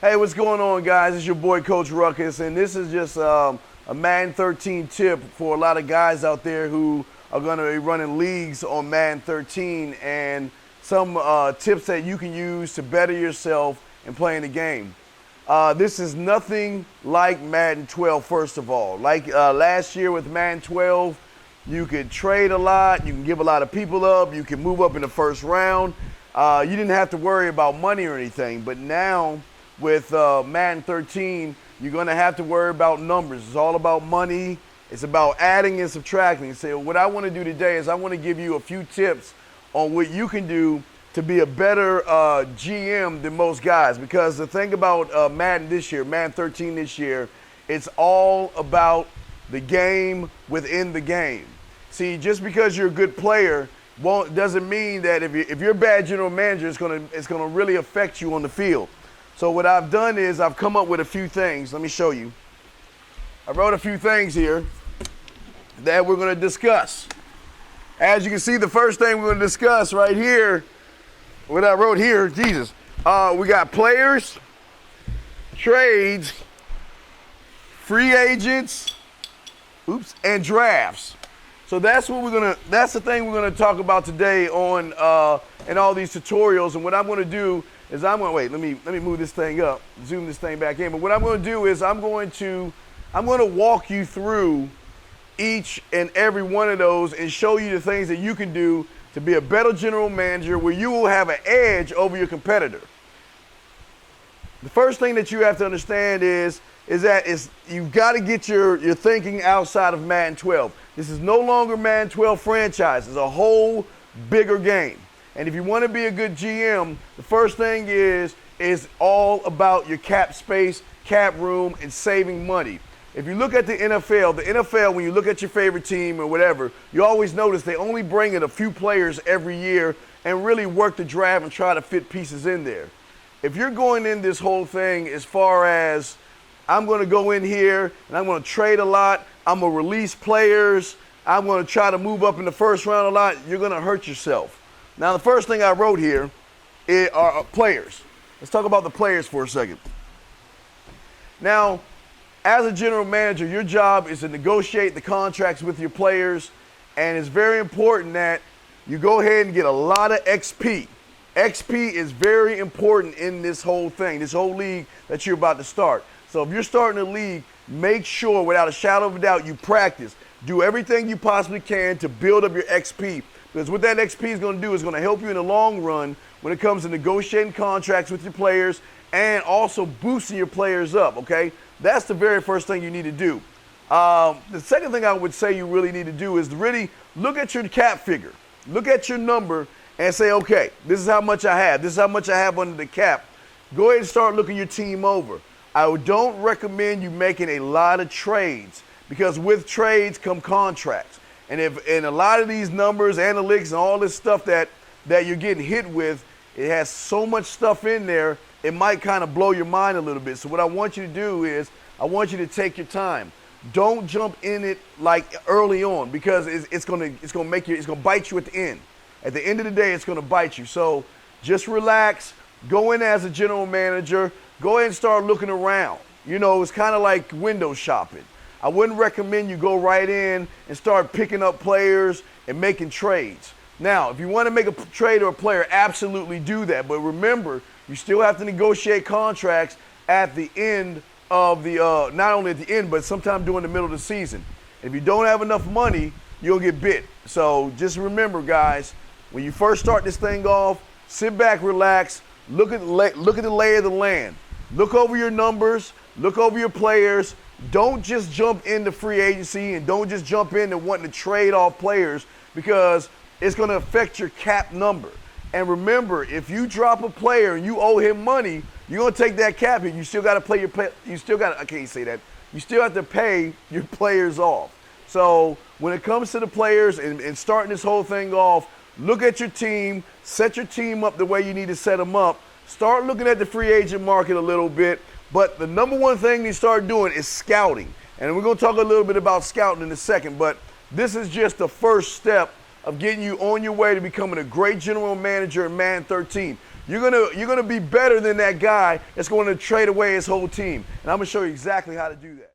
Hey, what's going on, guys? It's your boy, Coach Ruckus, and this is just a Madden 13 tip for a lot of guys out there who are going to be running leagues on Madden 13, and some tips that you can use to better yourself in playing the game. This is nothing like Madden 12, first of all. Like last year with Madden 12, you could trade a lot, you can give a lot of people up, you can move up in the first round. You didn't have to worry about money or anything, but now with Madden 13, you're going to have to worry about numbers. It's all about money. It's about adding and subtracting. So what I want to do today is I want to give you a few tips on what you can do to be a better GM than most guys. Because the thing about Madden this year, Madden 13 this year, it's all about the game within the game. See, just because you're a good player doesn't mean that if you're a bad general manager, it's gonna really affect you on the field. So what I've done is I've come up with a few things. Let me show you. I wrote a few things here that we're going to discuss. As you can see, the first thing we're going to discuss right here, what I wrote here, Jesus, we got players, trades, free agents, and drafts. So that's the thing we're gonna talk about today on in all these tutorials. And what I'm gonna do is let me move this thing up, zoom this thing back in. But what I'm gonna do is I'm gonna walk you through each and every one of those and show you the things that you can do to be a better general manager where you will have an edge over your competitor. The first thing that you have to understand is that you've got to get your thinking outside of Madden 12. This is no longer Madden 12 franchise. It's a whole bigger game. And if you want to be a good GM, the first thing is all about your cap space, cap room, and saving money. If you look at the NFL, when you look at your favorite team or whatever, you always notice they only bring in a few players every year and really work the draft and try to fit pieces in there. If you're going in this whole thing as far as I'm going to go in here and I'm going to trade a lot, I'm going to release players, I'm going to try to move up in the first round a lot, you're going to hurt yourself. Now, the first thing I wrote here are players. Let's talk about the players for a second. Now, as a general manager, your job is to negotiate the contracts with your players, and it's very important that you go ahead and get a lot of XP. XP is very important in this whole thing, this whole league that you're about to start. So if you're starting a league, make sure without a shadow of a doubt you practice. Do everything you possibly can to build up your XP. Because what that XP is going to do is going to help you in the long run when it comes to negotiating contracts with your players and also boosting your players up, okay? That's the very first thing you need to do. The second thing I would say you really need to do is really look at your cap figure. Look at your number and say, okay, this is how much I have. This is how much I have under the cap. Go ahead and start looking your team over. I don't recommend you making a lot of trades because with trades come contracts. And a lot of these numbers, analytics, and all this stuff that you're getting hit with, it has so much stuff in there, it might kind of blow your mind a little bit. So what I want you to do is I want you to take your time. Don't jump in it like early on because it's gonna bite you at the end. At the end of the day, it's gonna bite you. So just relax, go in as a general manager, go ahead and start looking around. You know, it's kind of like window shopping. I wouldn't recommend you go right in and start picking up players and making trades. Now, if you want to make a trade or a player, absolutely do that. But remember, you still have to negotiate contracts at the end of the, not only at the end, but sometime during the middle of the season. If you don't have enough money, you'll get bit. So just remember, guys, when you first start this thing off, sit back, relax, look at the lay of the land. Look over your numbers, look over your players. Don't just jump into free agency and don't just jump into wanting to trade off players because it's going to affect your cap number. And remember, if you drop a player and you owe him money, you're going to take that cap hit. You still got to play I can't say that. You still have to pay your players off. So when it comes to the players and starting this whole thing off, look at your team, set your team up the way you need to set them up. Start looking at the free agent market a little bit. But the number one thing you start doing is scouting. And we're going to talk a little bit about scouting in a second, but this is just the first step of getting you on your way to becoming a great general manager in Madden 13. You're gonna be better than that guy that's going to trade away his whole team. And I'm gonna show you exactly how to do that.